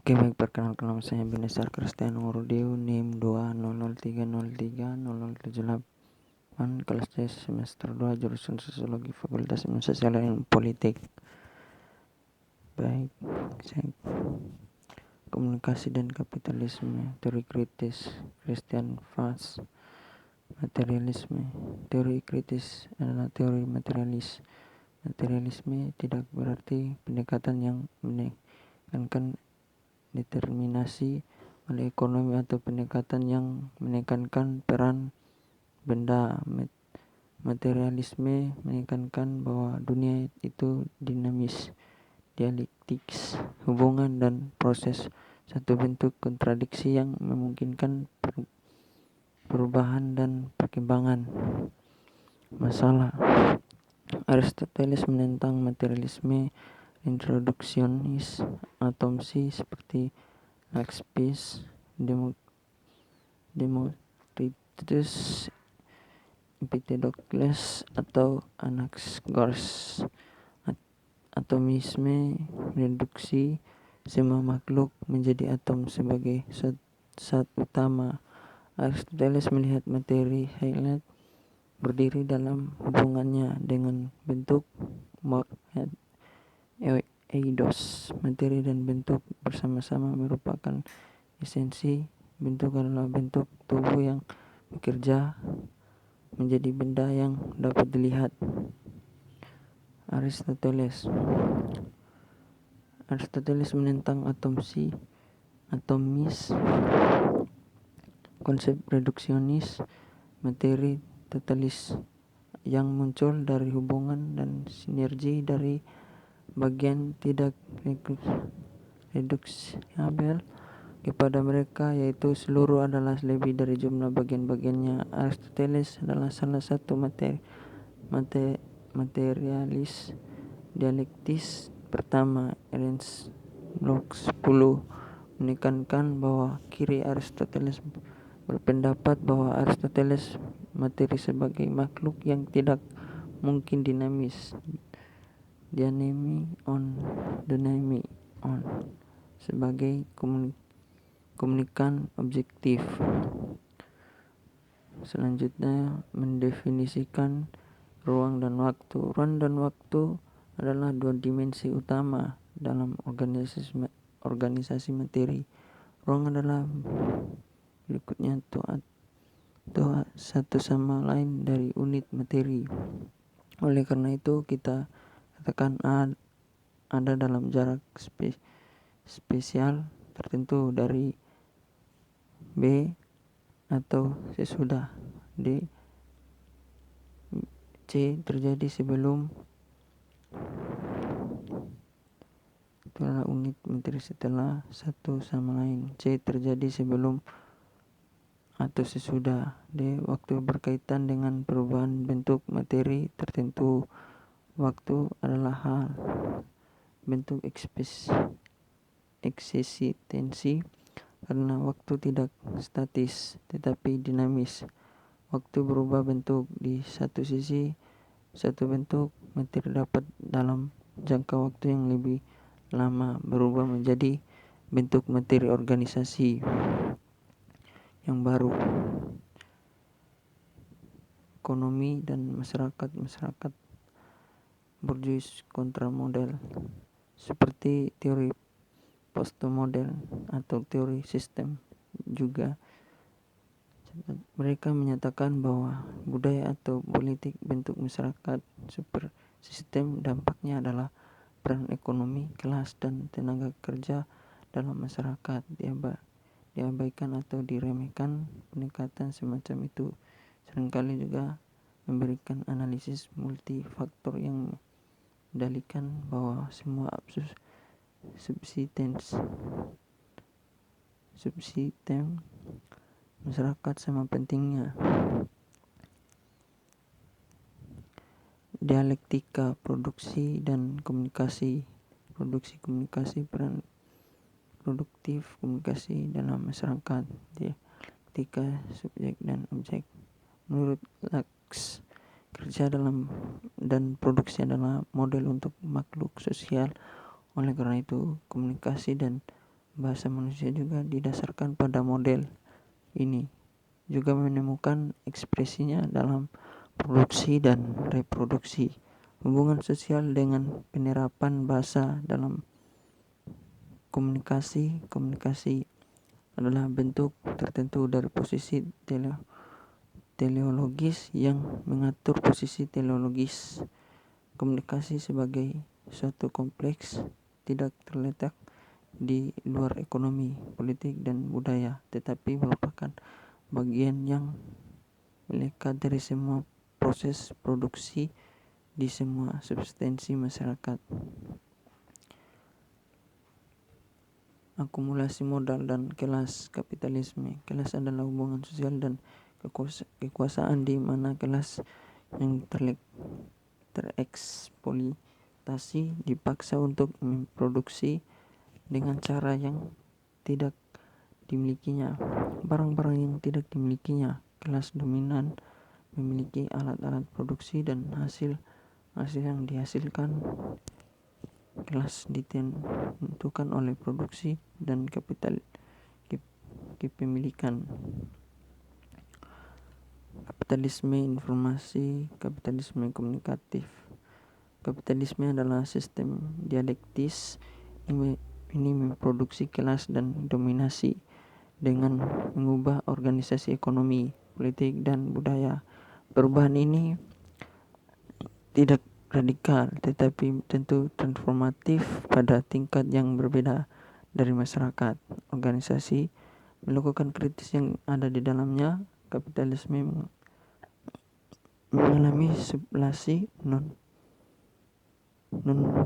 Oke, baik, perkenalkan nama saya Binesar Kristiano Rodeo, NIM 20030030078, kelas C semester 2, jurusan Sosiologi, Fakultas Ilmu Sosial dan Ilmu Politik. Baik, komunikasi dan kapitalisme, teori kritis, Christian Fass. Materialisme, teori kritis adalah teori materialis. Materialisme tidak berarti pendekatan yang menekankan determinasi oleh ekonomi atau pendekatan yang menekankan peran benda. Materialisme menekankan bahwa dunia itu dinamis, dialektis, hubungan dan proses, satu bentuk kontradiksi yang memungkinkan perubahan dan perkembangan. Masalah Aristoteles menentang materialisme introduksionis atomsi seperti Leucippus, Democritus, Empedocles atau Anaxagoras. Atomisme mereduksi semua makhluk menjadi atom sebagai zat utama. Aristoteles melihat materi finite berdiri dalam hubungannya dengan bentuk eidos. Materi dan bentuk bersama-sama merupakan esensi. Bentuk adalah bentuk tubuh yang bekerja menjadi benda yang dapat dilihat. Aristoteles menentang atomis, konsep reduksionis, materi totalis yang muncul dari hubungan dan sinergi dari bagian tidak reduksibel kepada mereka, yaitu seluruh adalah lebih dari jumlah bagian-bagiannya. Aristoteles adalah salah satu materialis dialektis pertama. Ernst Bloch 10 menekankan bahwa kiri Aristoteles berpendapat bahwa Aristoteles materi sebagai makhluk yang tidak mungkin dinamis, dynamic on sebagai komunikan objektif. Selanjutnya mendefinisikan ruang dan waktu. Ruang dan waktu adalah dua dimensi utama dalam organisasi materi. Ruang adalah berikutnya satu sama lain dari unit materi. Oleh karena itu kita katakan ada dalam jarak spesial tertentu dari B atau sesudah D. C terjadi sebelum itulah unit materi setelah satu sama lain. C terjadi sebelum atau sesudah. D waktu berkaitan dengan perubahan bentuk materi tertentu. Waktu adalah hal bentuk eksistensi karena waktu tidak statis tetapi dinamis. Waktu berubah bentuk. Di satu sisi, satu bentuk materi dapat dalam jangka waktu yang lebih lama berubah menjadi bentuk materi organisasi yang baru. Ekonomi dan masyarakat Bourdieu kontramodel seperti teori postmodern atau teori sistem juga. Mereka menyatakan bahwa budaya atau politik bentuk masyarakat super sistem dampaknya adalah peran ekonomi, kelas, dan tenaga kerja dalam masyarakat diabaikan atau diremehkan. Pendekatan semacam itu seringkali juga memberikan analisis multifaktor yang mendalikan bahwa semua subsistem masyarakat sama pentingnya. Dialektika produksi dan komunikasi. Komunikasi, peran produktif komunikasi dalam masyarakat. Dialektika subjek dan objek. Menurut Lux, kerja dan produksi adalah model untuk makhluk sosial. Oleh karena itu, komunikasi dan bahasa manusia juga didasarkan pada model ini, juga menemukan ekspresinya dalam produksi dan reproduksi. Hubungan sosial dengan penerapan bahasa dalam komunikasi adalah bentuk tertentu dari posisi teleologis yang mengatur posisi teleologis. Komunikasi sebagai suatu kompleks tidak terletak di luar ekonomi, politik, dan budaya, tetapi merupakan bagian yang melekat dari semua proses produksi di semua substansi masyarakat. Akumulasi modal dan kelas kapitalisme. Kelas adalah hubungan sosial dan kekuasaan di mana kelas yang tereksploitasi dipaksa untuk memproduksi dengan cara yang tidak dimilikinya barang-barang yang tidak dimilikinya. Kelas dominan memiliki alat-alat produksi dan hasil yang dihasilkan. Kelas ditentukan oleh produksi dan kepemilikan. Kapitalisme informasi, kapitalisme komunikatif. Kapitalisme adalah sistem dialektis ini memproduksi kelas dan dominasi dengan mengubah organisasi ekonomi, politik, dan budaya. Perubahan ini tidak radikal, tetapi tentu transformatif pada tingkat yang berbeda dari masyarakat. Organisasi melakukan kritis yang ada di dalamnya. Kapitalisme mengalami sublasi non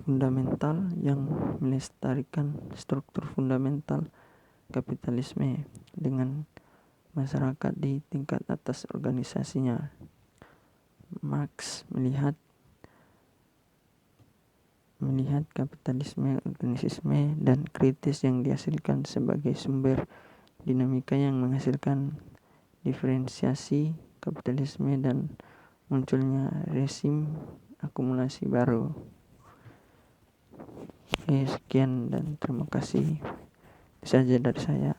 fundamental yang melestarikan struktur fundamental kapitalisme dengan masyarakat di tingkat atas organisasinya. Marx melihat kapitalisme organisme dan kritis yang dihasilkan sebagai sumber dinamika yang menghasilkan diferensiasi kapitalisme dan munculnya rezim akumulasi baru. Sekian dan terima kasih. Itu saja dari saya.